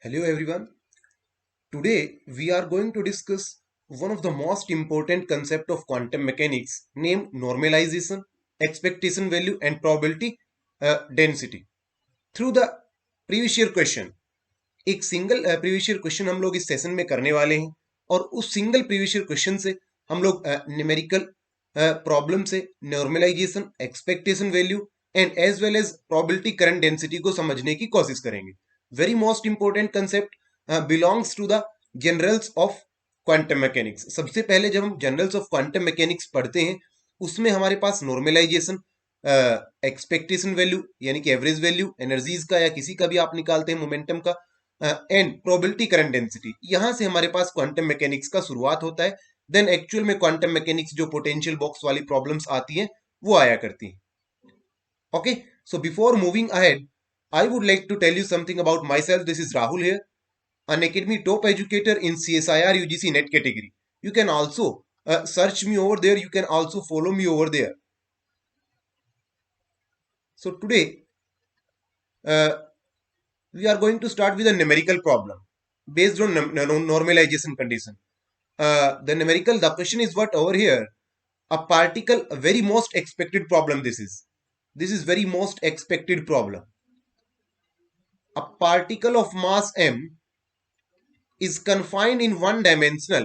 Hello everyone. Today we are going to discuss one of the most important concept of quantum mechanics named normalization, expectation value and probability density. Through the previous year question, एक single previous year question हम लोग इस session में करने वाले हैं और उस सिंगल प्रीवियस ईयर क्वेश्चन से हम लोग न्यूमेरिकल प्रॉब्लम से normalisation expectation value and as well as probability current density को समझने की कोशिश करेंगे. Very most important concept belongs to the generals of quantum mechanics. सबसे पहले जब हम जनरल्स ऑफ क्वांटम मैकेनिक्स पढ़ते हैं उसमें हमारे पास नॉर्मलाइजेशन, एक्सपेक्टेशन वैल्यू यानी कि एवरेज वैल्यू एनर्जीज का या किसी का भी आप निकालते हैं मोमेंटम का, एंड प्रोबेबिलिटी करंट डेंसिटी, यहां से हमारे पास क्वांटम मैकेनिक्स का शुरुआत होता है. देन एक्चुअल में क्वांटम मैकेनिक्स जो पोटेंशियल बॉक्स वाली प्रॉब्लम्स आती हैं वो आया करती हैं. Okay, so before moving ahead I would like to tell you something about myself. This is Rahul here, an Academy top educator in CSIR UGC net category. You can also search me over there. You can also follow me over there. So today uh, we are going to start with a numerical problem based on normalization condition. The numerical, the question is what over here? A particle, a very most expected problem. This is very most expected problem. A particle of mass m is confined in one dimensional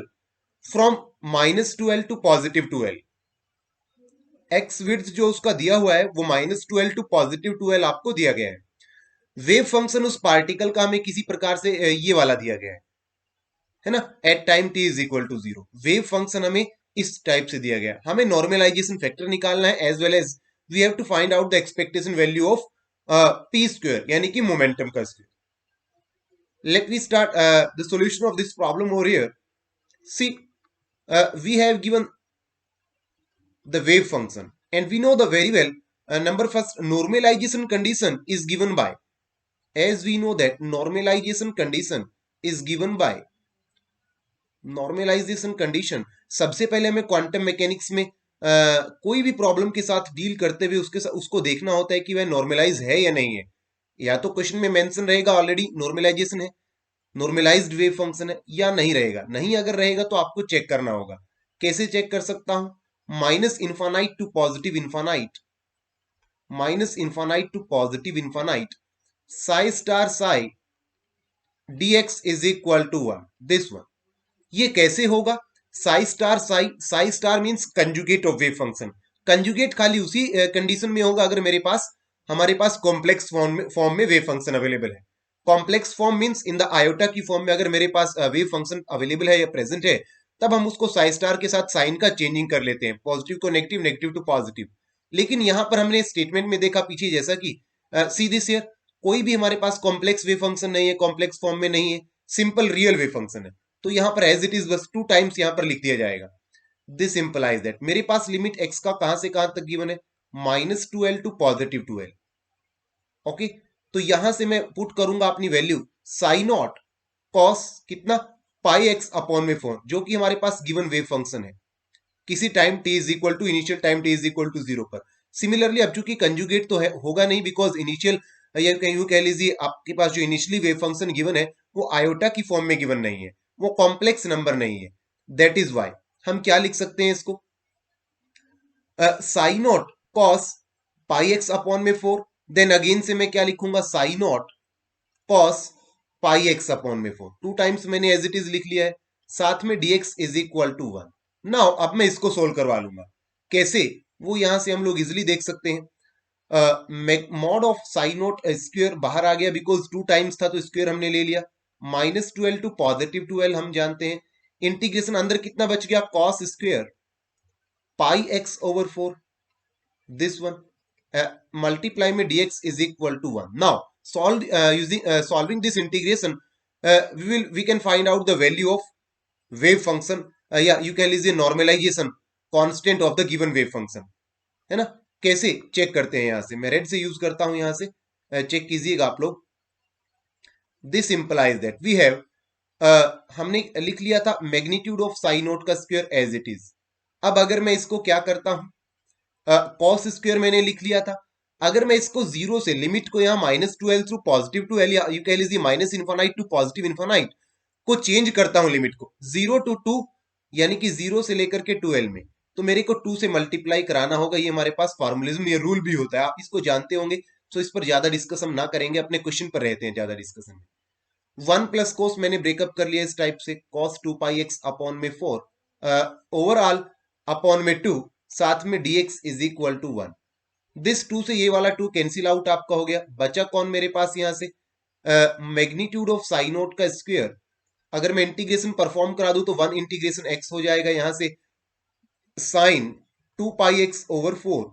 from -2L to +2L. X width जो उसका दिया हुआ है वो -2L to +2L आपको दिया गया है. वेव फंक्शन उस पार्टिकल का हमें किसी प्रकार से ये वाला दिया गया है ना, at time t is equal to 0. Wave function हमें इस टाइप से दिया गया. हमें नॉर्मलाइजेशन फैक्टर निकालना है as well as we have to find out the expectation value of P square यानी कि मोमेंटम का square. Let me start the solution of this problem over here. See, we have given the wave function and we know the very well number first normalization condition is given by, as we know that normalization condition is given by normalisation condition. सबसे पहले हमें quantum mechanics में कोई भी problem के साथ deal करते हुए उसको देखना होता है कि वह नॉर्मलाइज है या नहीं है. या तो क्वेश्चन में मेंशन रहेगा ऑलरेडी नॉर्मलाइजेशन है, नॉर्मलाइज्ड वेव फंक्शन है, या नहीं रहेगा. नहीं अगर रहेगा तो आपको चेक करना होगा. कैसे चेक कर सकता हूं? Minus infinite to positive infinite, minus infinite to positive infinite, psi star psi dx is equal to 1. This one. ये कैसे होगा? Psi star psi, psi star means conjugate of wave function. Conjugate खाली उसी condition में होगा अगर मेरे पास हमारे पास कॉम्प्लेक्स फॉर्म में वेव फंक्शन अवेलेबल है. Complex form means in the iota की फॉर्म में अगर मेरे पास वेव फंक्शन अवेलेबल है या प्रेजेंट है, तब हम उसको साई स्टार के साथ साइन का चेंजिंग कर लेते हैं, पॉजिटिव को नेगेटिव, नेगेटिव टू पॉजिटिव. लेकिन यहां पर हमने स्टेटमेंट में देखा पीछे जैसा कि सी दिस हियर, कोई भी हमारे पास कॉम्प्लेक्स वेव फंक्शन नहीं है, कॉम्प्लेक्स फॉर्म में नहीं है, सिंपल रियल वेव फंक्शन है. तो यहां पर एज इट इज बस 2 टाइम्स यहां पर लिख दिया जाएगा. दिस इंप्लाइज दैट मेरे पास लिमिट एक्स का कहां से कहां तक गिवन है? -2L to +2L. ओके, तो यहां से मैं पुट करूंगा अपनी वैल्यू साई नॉट कॉस कितना, पाई एक्स अपॉन में 4, जो कि हमारे पास गिवन वेव फंक्शन है किसी time t is equal to, initial time t is equal to 0 पर. सिमिलरली अब चूंकि कंजुगेट तो है होगा नहीं, बिकॉज इनिशियल या यूं कह लीजिए आपके पास जो इनिशियली वेव फंक्शन गिवन है वो आयोटा की फॉर्म में गिवन नहीं है, वो कॉम्प्लेक्स नंबर नहीं है. दैट इज वाई हम क्या लिख सकते हैं इसको, Sai not cos pi X upon में 4. देन अगेन से मैं क्या लिखूंगा, Sai not cos pi X upon में 4. 2 टाइम्स मैंने एज इट इज लिख लिया है, साथ में dx is equal to 1. Now अब मैं इसको सोल्व करवा लूंगा. कैसे? वो यहां से हम लोग इजिली देख सकते हैं. Mod of Sai note square बाहर आ गया बिकॉज 2 टाइम्स था तो स्क्वेयर हमने ले लिया. -2L टू +2L हम जानते हैं. इंटीग्रेशन अंदर कितना बच गया, cos square pi x over 4. This one multiply में dx is equal to 1. Now solving this integration, we can find out the value of wave function, या you can लीजिए normalization constant of the given wave function, है ना. कैसे check करते हैं? यहां से मैं रेड से यूज करता हूं, यहां से चेक कीजिएगा आप लोग. This implies that we have, हमने लिख लिया था मैग्नीट्यूड ऑफ साइन नोट का स्क्वायर एज इट इज. अब अगर मैं इसको क्या करता हूं, कॉस स्क्वायर मैंने लिख लिया था, अगर मैं इसको जीरो से लिमिट को यहाँ -2l थ्रू +2l या यू कह लीजिए -इनफाइनाइट टू +इनफाइनाइट को चेंज करता हूं लिमिट को 0 to 2 यानी कि 0 से लेकर के 2l में, तो मेरे को 2 से मल्टीप्लाई कराना होगा। ये हमारे पास फॉर्मुलिज्म, ये रूल भी होता है, आप इसको जानते होंगे। तो इस पर ज्यादा डिस्कस हम ना करेंगे, अपने क्वेश्चन पर रहते हैं ज्यादा डिस्कशन में। 1 प्लस कोस मैंने ब्रेकअप कर लिया इस टाइप से, cos 2πx अपॉन में 4 ओवरऑल अपॉन में 2, साथ में dx is equal to 1। This 2 से ये वाला 2 कैंसिल आउट आपका हो गया। बचा कौन मेरे पास यहाँ से, मैग्नीट्यूड ऑफ साइन नोट का स्क्वायर। अगर मैं इंटीग्रेशन परफॉर्म करा दूं तो 1 इंटीग्रेशन x हो जाएगा यहां से, साइन 2πx ओवर 4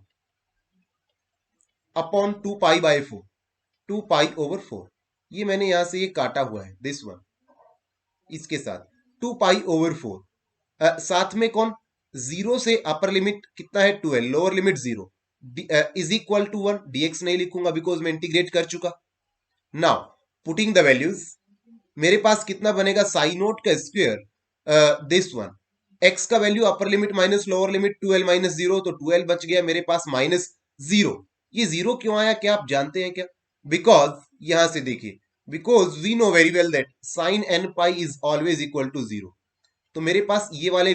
अपॉन 2π/4, 2π/4। ये मैंने यहां से ये काटा हुआ है, दिस वन इसके साथ 2π/4। साथ में कौन, जीरो से अपर लिमिट कितना है 12, lower limit 0 is equal to 1। dx नहीं लिखूंगा बिकॉज मैं इंटीग्रेट कर चुका। नाउ पुटिंग द वैल्यूज, मेरे पास कितना बनेगा, साइन नोट का स्क्वायर दिस वन, x का value upper limit minus lower limit 2l-0, तो 2l बच गया मेरे पास -0। ये जीरो क्यों आया, क्या आप जानते हैं क्या? बिकॉज यहां से देखिए, because we know very well that sine n pi is always equal to 0। तो मेरे पास ये वाले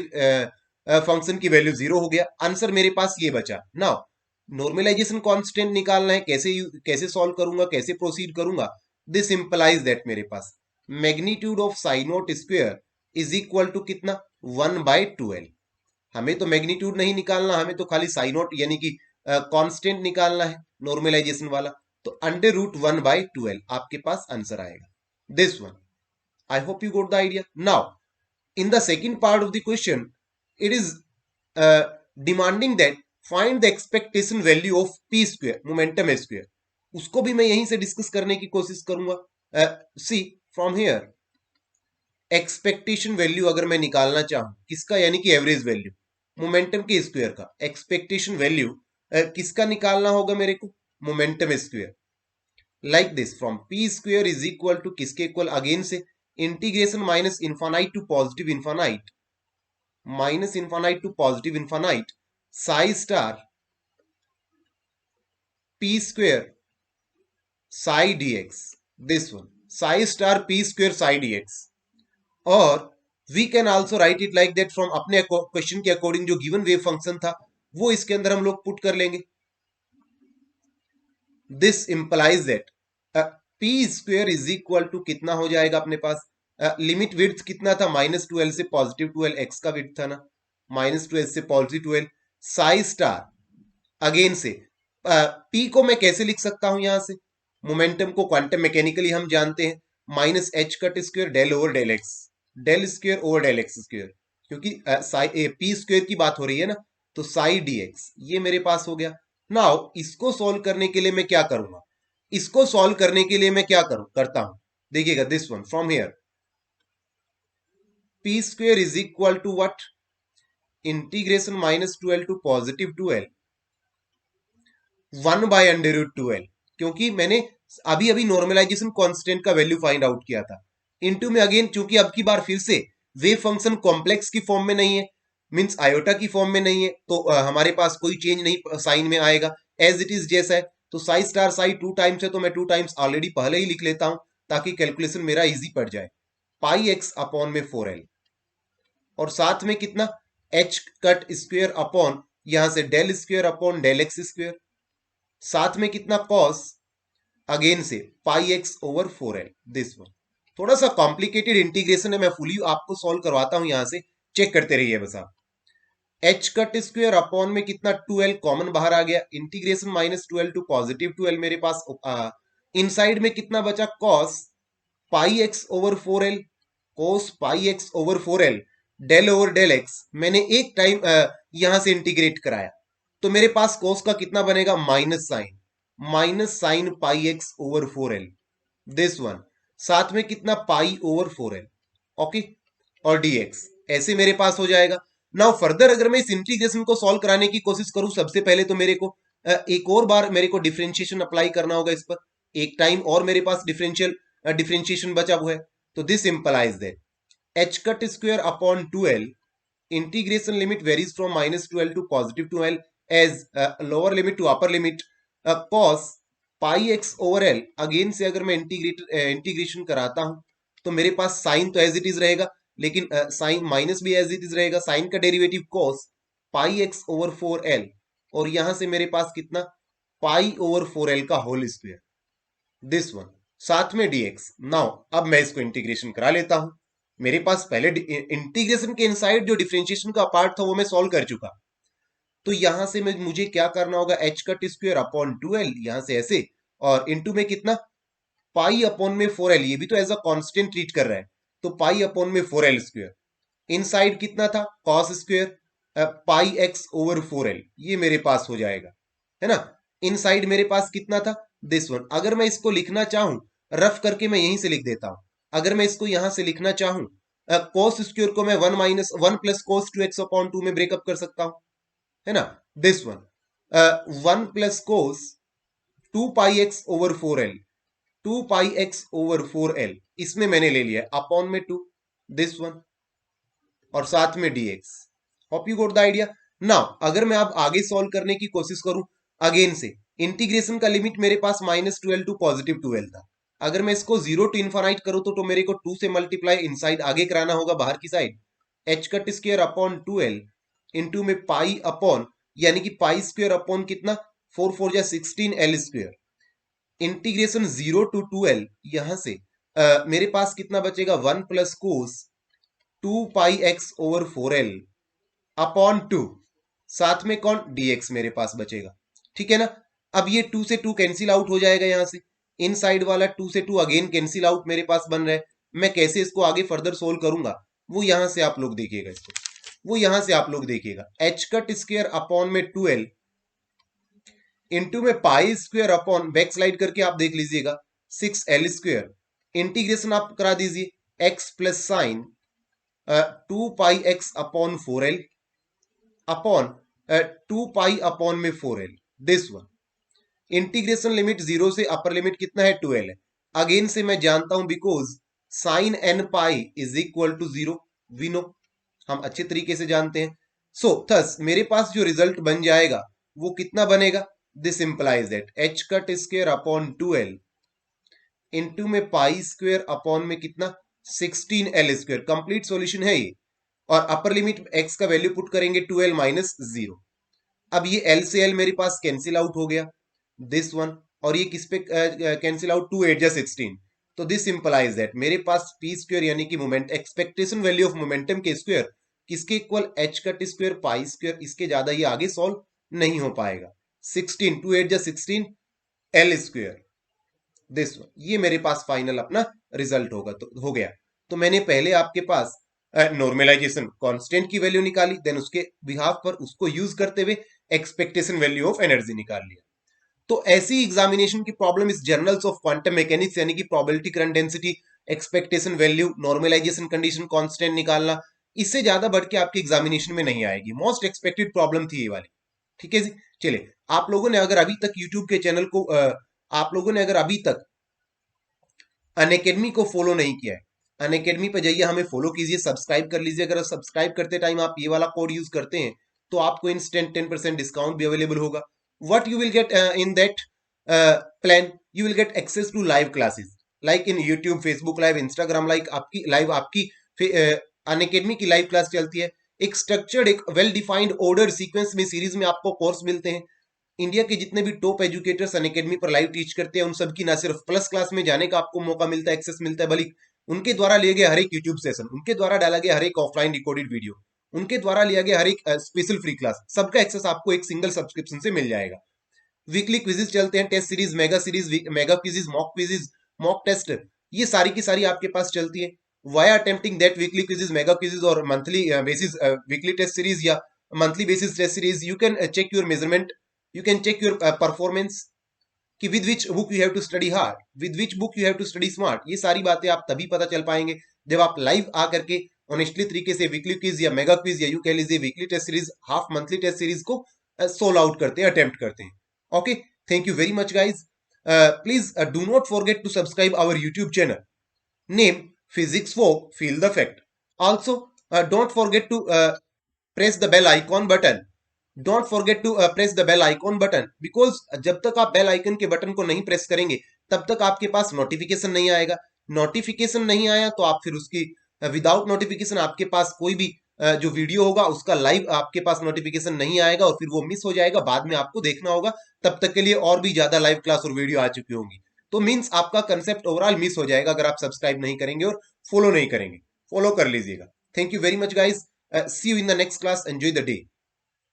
फंक्शन की वैल्यू 0 हो गया। आंसर मेरे पास ये बचा। नाउ नॉर्मलाइजेशन कांस्टेंट निकालना है, कैसे सॉल्व करूंगा, कैसे प्रोसीड करूंगा। दिस इंप्लाइज दैट मेरे पास magnitude of sine nought square is equal to कितना, 1/2l। हमें तो मैग्नीट्यूड नहीं निकालना, हमें तो खाली साइन नोट यानी कि कांस्टेंट निकालना है नॉर्मलाइजेशन वाला। तो √1/2l आपके पास आंसर आएगा, this one. I hope you got the idea. Now in the second part of the question, it is demanding that find the expectation value of p square, momentum square। उसको भी मैं यहीं से discuss करने की कोशिश करूंगा। See from here, expectation value अगर मैं निकालना चाहूं किसका, यानी कि एवरेज वैल्यू मोमेंटम के स्क्वायर का, एक्सपेक्टेशन वैल्यू किसका निकालना होगा मेरे को, momentum square. Like this, from P square is equal to किसके इक्वल, अगेन से integration minus infinite to positive infinite, minus infinite to positive infinite psi star P square psi dx, this one psi star P square psi dx। और we can also write it like that, from अपने question के according जो given wave function था वो इसके अंदर हम लोग पुट कर लेंगे। This implies that P square is equal to कितना हो जाएगा अपने पास, लिमिट विड्थ कितना था, -2l से +2l, x का विड्थ था ना, -2l से +2l साई स्टार। अगेन से p को मैं कैसे लिख सकता हूं यहां से, मोमेंटम को क्वांटम मैकेनिकली हम जानते हैं, -h cut square del over del x, del square over del x square, क्योंकि p स्क्वायर की बात हो रही है ना, तो साई dx ये मेरे पास हो गया। नाउ इसको सॉल्व करने के लिए मैं क्या करूंगा, इसको सॉल्व करने के लिए मैं क्या करता हूं, देखिएगा this one, from here p square is equal to what, integration -2l to +2l 1/√2l, क्योंकि मैंने अभी अभी नॉर्मलाइजेशन कांस्टेंट का वैल्यू फाइंड आउट किया था, इनटू में अगेन, चूंकि अब की बार फिर से वेव फंक्शन कॉम्प्लेक्स की फॉर्म में नहीं है, मींस आयोटा की फॉर्म में नहीं है, तो हमारे पास कोई चेंज नहीं साइन में आएगा, एज इट इज जैसा है। तो साई स्टार साई 2 टाइम्स है, तो मैं 2 टाइम्स ऑलरेडी पहले ही लिख लेता हूं ताकि कैलकुलेशन मेरा इजी पड़ जाए, πx अपॉन में 4l, और साथ में कितना, h कट स्क्वायर अपॉन यहां से del square upon del x square, साथ में कितना cos, अगेन से πx over 4l, this one. थोड़ा सा कॉम्प्लिकेटेड इंटीग्रेशन है, मैं फुली आपको सॉल्व करवाता हूं, यहां से चेक करते रहिए बस आप। h कट स्क्वायर अपॉन में कितना 2l कॉमन बाहर आ गया, इंटीग्रेशन -2l टू +2l मेरे पास, इनसाइड में कितना बचा, cos πx over 4l, cos πx over 4l del over del x, मैंने एक टाइम यहां से इंटीग्रेट कराया, तो मेरे पास cos का कितना बनेगा, minus sine πx over 4l, this one, साथ में कितना पाई ओवर 4l, ओके, और dx ऐसे मेरे पास हो जाएगा। नाउ फर्दर अगर मैं इस इंटीग्रेशन को सॉल्व कराने की कोशिश करूं, सबसे पहले तो मेरे को एक और बार मेरे को डिफरेंशिएशन अप्लाई करना होगा इस पर, एक टाइम और मेरे पास डिफरेंशिएशन बचा हुआ है। तो this implies that h cut square upon 2l, integration limit varies from -2l to +2l, as lower limit to upper limit cos pi x over L, again से अगर मैं इंटीग्रेशन कराता हूं तो मेरे पास साइन तो एज इट इज रहेगा, लेकिन साइन माइनस भी एज इट इज रहेगा, साइन का derivative cos pi x over 4l, और यहां से मेरे पास कितना, पाई ओवर 4l का होल स्क्वायर, दिस वन, साथ में dx। नाउ अब मैं इसको इंटीग्रेशन करा लेता हूं। मेरे पास पहले इंटीग्रेशन के इनसाइड जो डिफरेंशिएशन का पार्ट था वो मैं सॉल्व कर चुका। तो यहां से मुझे क्या करना होगा, H cut square upon 2l, यहां से ऐसे, और इनटू में कितना, पाई अपॉन में 4l, ये भी तो एज अ कांस्टेंट ट्रीट कर रहा है, तो पाई अपॉन में 4l स्क्वायर, इनसाइड कितना था, cos square pi x over 4l, ये मेरे पास हो जाएगा, है ना। इनसाइड मेरे पास कितना था, दिस वन। अगर मैं इसको लिखना चाहूं, रफ करके मैं यहीं से लिख देता हूं। अगर मैं इसको यहां से लिखना चाहूं, कोस स्क्वायर को मैं 1 प्लस कोस 2x अपॉन 2 में ब्रेकअप कर सकता हूं, है ना, this one, 1 plus cos 2 pi x over 4l, 2 pi x over 4l, इसमें मैंने ले लिया अपॉन में 2, दिस वन, और साथ में dx। Hope you got the idea. Now अगर मैं अब आगे सॉल्व करने की कोशिश करूं, अगेन से इंटीग्रेशन का लिमिट मेरे पास -12 टू +12 था। अगर मैं इसको 0 टू इन्फानाइट करूं तो मेरे को 2 से मल्टीप्लाई इनसाइड आगे कराना होगा, बाहर की side, H cut square upon 2l into में पाई अपॉन, यानी कि पाई स्क्वायर अपॉन कितना, 4 4 जा 16l square, integration 0 to 2l, यहां से मेरे पास कितना बचेगा, 1 plus cos 2 pi x over 4l upon 2, साथ में कौन, dx मेरे पास बचेगा, ठीक है ना। अब ये 2 से 2 कैंसिल आउट हो जाएगा, यहां से इन साइड वाला 2 से 2 अगेन कैंसिल आउट मेरे पास बन रहा है। मैं कैसे इसको आगे फर्दर सोल्व करूंगा, वो यहां से आप लोग देखिएगा, इसको वो यहां से आप लोग देखिएगा, एच कट स्क्वायर अपॉन में 2l इंटू में pi square upon, back slide करके आप देख लीजिएगा, 6l स्क्वायर, इंटीग्रेशन आप करा दीजिए, x plus sine 2 pi X upon 4l upon 2 pi upon में 4l, this one, integration limit 0 से अपर लिमिट कितना है, 2l है। अगेन से मैं जानता हूं because sine N pi is equal to 0, we know, हम अच्छे तरीके से जानते हैं। सो थस मेरे पास जो रिजल्ट बन जाएगा वो कितना बनेगा, this implies that H cut square upon 2l into में पाई स्क्वायर अपॉन में कितना, 16l स्क्वायर, कंप्लीट सॉल्यूशन है ये। और अपर लिमिट x का वैल्यू पुट करेंगे 2l माइनस 0। अब ये l से l मेरे पास कैंसिल आउट हो गया, दिस वन, और ये किस पे कैंसिल आउट, 2 8 जा 16, तो दिस इंप्लाइज दैट मेरे पास पी स्क्वायर यानी कि moment expectation value of momentum के स्क्वायर किसके equal, H cut square pi square, इसके ज्यादा ये आगे सॉल्व नहीं हो पाएगा, 16 2 8 जा 16 एल स्क्वायर, दिस वन, ये मेरे पास फाइनल अपना रिजल्ट होगा, तो हो गया। तो मैंने पहले आपके पास नॉर्मलाइजेशन कांस्टेंट की वैल्यू निकाली, देन उसके बिहाफ पर उसको यूज करते हुए एक्सपेक्टेशन वैल्यू ऑफ एनर्जी निकाल लिया। तो ऐसी एग्जामिनेशन की प्रॉब्लम इस जर्नल्स ऑफ क्वांटम मैकेनिक्स यानी कि probability current density, expectation value, normalisation condition constant निकालना, इससे ज्यादा बढ़ के आपकी एग्जामिनेशन में नहीं आएगी। मोस्ट एक्सपेक्टेड प्रॉब्लम थी ये वाली, ठीक है जी। चलिए, आप लोगों ने अगर अभी तक यूट्यूब के चैनल को आप लोगों ने अगर अभी तक अनअकैडमी को फॉलो नहीं किया है, अनअकैडमी पे जाइए, हमें फॉलो कीजिए, सब्सक्राइब कर लीजिए। अगर सब्सक्राइब करते टाइम आप ये वाला कोड यूज करते हैं तो आपको इंस्टेंट 10% डिस्काउंट भी अवेलेबल होगा। What you will get in that plan, you will get access to live classes like in YouTube, Facebook live, Instagram live, आपकी अनअकैडमी की लाइव क्लास चलती है। एक स्ट्रक्चर्ड, एक वेल डिफाइंड ऑर्डर सीक्वेंस में series में आपको कोर्स मिलते हैं। इंडिया के जितने भी टॉप एजुकेटर्स अनअकैडमी पर लाइव टीच करते हैं, उन सबकी ना सिर्फ प्लस क्लास में जाने का आपको मौका मिलता है, एक्सेस मिलता है, बल्कि उनके द्वारा लिए गए हर एक यूट्यूब सेशन, उनके द्वारा डाला गया हर एक ऑफलाइन रिकॉर्डेड वीडियो, उनके द्वारा लिया गया हर एक स्पेशल फ्री क्लास, सबका एक्सेस आपको एक सिंगल सब्सक्रिप्शन से मिल जाएगा। वीकली क्विजेज चलते हैं, test series, mega quizzes, mock test, ये सारी की सारी आपके पास चलती है। Via attempting that weekly quizzes, mega quizzes और monthly basis weekly test series या monthly basis test series, you can check your measurement, you can check your performance कि with which book you have to study hard, with which book you have to study smart। ये सारी बातें आप तभी पता चल पाएंगे जब आप लाइव आकर के ऑनेस्टली तरीके से वीकली क्विज या मेगा क्विज या यू कह लीजिए weekly test series, half monthly test series को सोल आउट करते हैं, अटेम्प्ट करते हैं। Okay, thank you very much guys. Please do not forget to subscribe our YouTube channel name physics folk, feel the fact। Also, don't forget to press the bell icon button don't forget to press the bell icon button, because जब तक आप bell icon के button को नहीं press करेंगे तब तक आपके पास नोटिफिकेशन नहीं आएगा। नोटिफिकेशन नहीं आया तो आप फिर उसकी विदाउट नोटिफिकेशन आपके पास कोई भी जो वीडियो होगा उसका लाइव आपके पास नोटिफिकेशन नहीं आएगा और फिर वो मिस हो जाएगा, बाद में आपको देखना होगा। तब तक के लिए और भी ज्यादा लाइव क्लास और वीडियो आ चुकी होंगी, तो मीन्स आपका कंसेप्ट ओवरऑल मिस हो जाएगा अगर आप सब्सक्राइब नहीं करेंगे और फॉलो नहीं करेंगे। फॉलो कर लीजिएगा। Thank you very much guys, see you in the next class, enjoy the day.